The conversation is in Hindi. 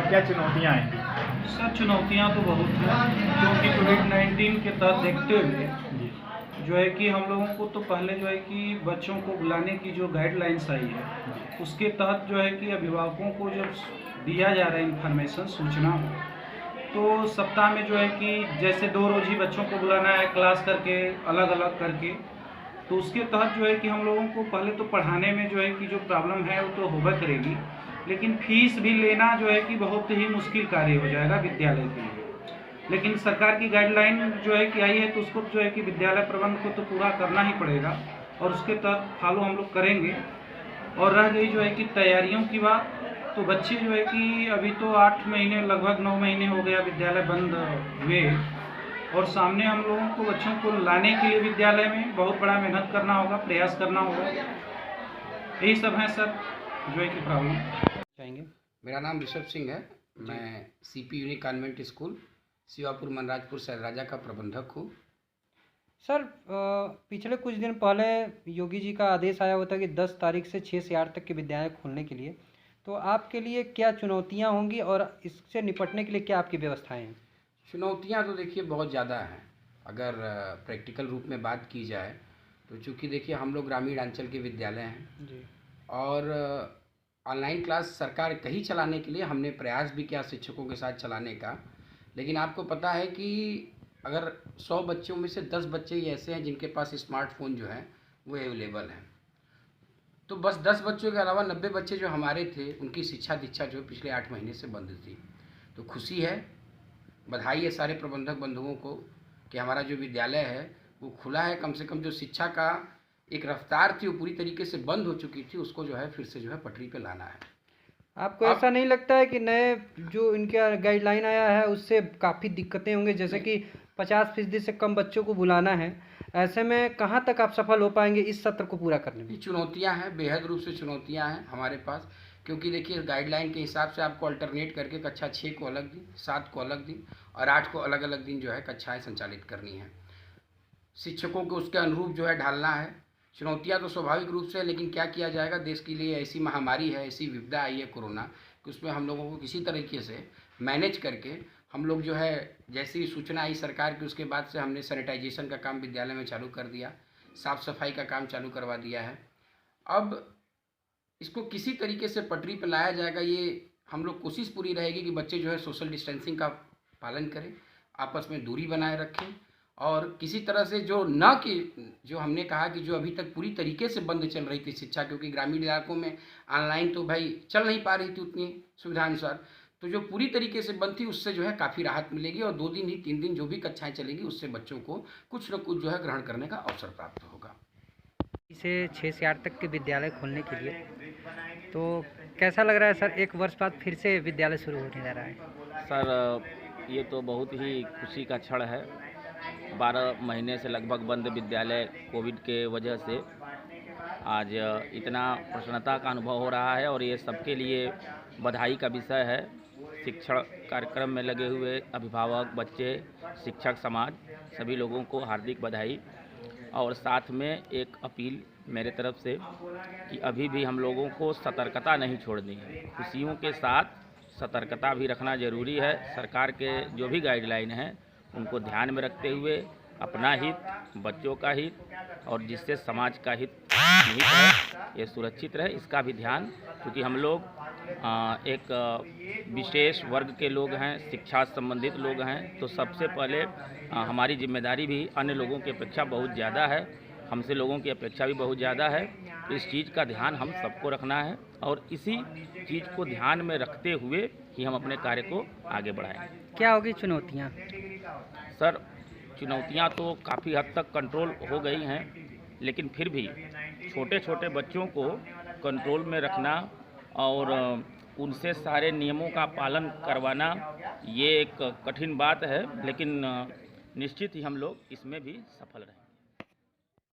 और क्या चुनौतियाँ आएंगी? सर चुनौतियाँ तो बहुत हैं, क्योंकि कोविड-19 के तहत देखते हुए जी। जो है कि हम लोगों को तो पहले जो है कि बच्चों को बुलाने की जो गाइडलाइंस आई है, उसके तहत जो है कि अभिभावकों को जब दिया जा रहा है इन्फॉर्मेशन, सूचना, तो सप्ताह में जो है कि जैसे 2 रोज़ ही बच्चों को बुलाना है क्लास करके, अलग-अलग करके, तो उसके तहत जो है कि हम लोगों को पहले तो पढ़ाने में जो है कि जो प्रॉब्लम है वो तो होगा करेगी, लेकिन फ़ीस भी लेना जो है कि बहुत ही मुश्किल कार्य हो जाएगा विद्यालय के लिए। लेकिन सरकार की गाइडलाइन जो है कि आई है, तो उसको जो है कि विद्यालय प्रबंध को तो पूरा करना ही पड़ेगा और उसके तहत फॉलो हम लोग करेंगे। और रह गई जो है कि तैयारियों की बात, तो बच्चे जो है कि अभी तो 8 महीने, लगभग 9 महीने हो गया विद्यालय बंद हुए, और सामने हम लोगों को बच्चों को लाने के लिए विद्यालय में बहुत बड़ा मेहनत करना होगा, प्रयास करना होगा। यही सब हैं सर जो है कि प्रॉब्लम चाहेंगे। मेरा नाम ऋषभ सिंह है। मैं CP unique convent school Shivapur Manrajpur Sailraja का प्रबंधक हूँ। सर पिछले कुछ दिन पहले योगी जी का आदेश आया हुआ था कि 10 तारीख से 6 से 8 तक के विद्यालय खोलने के लिए, तो आपके लिए क्या चुनौतियां होंगी और इससे निपटने के लिए क्या आपकी व्यवस्थाएं हैं? चुनौतियाँ तो देखिए बहुत ज़्यादा हैं। अगर प्रैक्टिकल रूप में बात की जाए तो चूँकि देखिए हम लोग ग्रामीण अंचल के विद्यालय हैं जी। और ऑनलाइन क्लास सरकार कही चलाने के लिए हमने प्रयास भी किया शिक्षकों के साथ चलाने का, लेकिन आपको पता है कि अगर 100 बच्चों में से 10 बच्चे ही ऐसे हैं जिनके पास स्मार्टफोन जो है वो अवेलेबल हैं, तो बस 10 बच्चों के अलावा 90 बच्चे जो हमारे थे उनकी शिक्षा दीक्षा जो पिछले 8 महीने से बंद थी। तो खुशी है, बधाई है सारे प्रबंधक बंधुओं को कि हमारा जो विद्यालय है वो खुला है। कम से कम जो शिक्षा का एक रफ्तार थी वो पूरी तरीके से बंद हो चुकी थी, उसको जो है फिर से जो है पटरी पे लाना है। आपको ऐसा नहीं लगता है कि नए जो इनका गाइडलाइन आया है उससे काफ़ी दिक्कतें होंगी, जैसे कि 50% से कम बच्चों को बुलाना है, ऐसे में कहाँ तक आप सफल हो पाएंगे इस सत्र को पूरा करने में? ये चुनौतियाँ हैं, बेहद रूप से चुनौतियाँ हैं हमारे पास, क्योंकि देखिए गाइडलाइन के हिसाब से आपको अल्टरनेट करके कक्षा 6 को अलग दिन, 7 को अलग दिन और 8 को अलग अलग दिन जो है कक्षाएँ संचालित करनी है। शिक्षकों को उसके अनुरूप जो है ढालना है। चुनौतियाँ तो स्वाभाविक रूप से है, लेकिन क्या किया जाएगा, देश के लिए ऐसी महामारी है, ऐसी विपदा आई है कोरोना, कि उसमें हम लोगों को किसी तरीके से मैनेज करके हम लोग जो है, जैसी ही सूचना आई सरकार की उसके बाद से हमने सैनिटाइजेशन का काम विद्यालय में चालू कर दिया, साफ़ सफाई का काम चालू करवा दिया है। अब इसको किसी तरीके से पटरी पर लाया जाएगा, ये हम लोग कोशिश पूरी रहेगी कि बच्चे जो है सोशल डिस्टेंसिंग का पालन करें, आपस में दूरी बनाए रखें, और किसी तरह से जो न कि जो हमने कहा कि जो अभी तक पूरी तरीके से बंद चल रही थी शिक्षा, क्योंकि ग्रामीण इलाकों में ऑनलाइन तो भाई चल नहीं पा रही थी उतनी सुविधानुसार, तो जो पूरी तरीके से बंद थी उससे जो है काफ़ी राहत मिलेगी, और 2 दिन ही 3 दिन जो भी कक्षाएं चलेगी उससे बच्चों को कुछ न कुछ जो है ग्रहण करने का अवसर प्राप्त होगा। इसे 6 से 8 तक के विद्यालय खोलने के लिए, तो कैसा लग रहा है सर, 1 वर्ष बाद फिर से विद्यालय शुरू होने जा रहा है? सर ये तो बहुत ही खुशी का क्षण है। 12 महीने से लगभग बंद विद्यालय कोविड के वजह से आज इतना प्रसन्नता का अनुभव हो रहा है, और ये सबके लिए बधाई का विषय है। शिक्षण कार्यक्रम में लगे हुए अभिभावक, बच्चे, शिक्षक समाज, सभी लोगों को हार्दिक बधाई। और साथ में एक अपील मेरे तरफ से कि अभी भी हम लोगों को सतर्कता नहीं छोड़नी है। खुशियों के साथ सतर्कता भी रखना ज़रूरी है। सरकार के जो भी गाइडलाइन हैं उनको ध्यान में रखते हुए अपना हित, बच्चों का हित और जिससे समाज का हित निहित है, ये सुरक्षित रहे, इसका भी ध्यान, क्योंकि हम लोग एक विशेष वर्ग के लोग हैं, शिक्षा संबंधित लोग हैं, तो सबसे पहले हमारी जिम्मेदारी भी अन्य लोगों की अपेक्षा बहुत ज़्यादा है, हमसे लोगों की अपेक्षा भी बहुत ज़्यादा है। तो इस चीज़ का ध्यान हम सबको रखना है, और इसी चीज़ को ध्यान में रखते हुए ही हम अपने कार्य को आगे बढ़ाएं। क्या होगी चुनौतियाँ? सर चुनौतियां तो काफ़ी हद तक कंट्रोल हो गई हैं, लेकिन फिर भी छोटे छोटे बच्चों को कंट्रोल में रखना और उनसे सारे नियमों का पालन करवाना, ये एक कठिन बात है, लेकिन निश्चित ही हम लोग इसमें भी सफल रहें।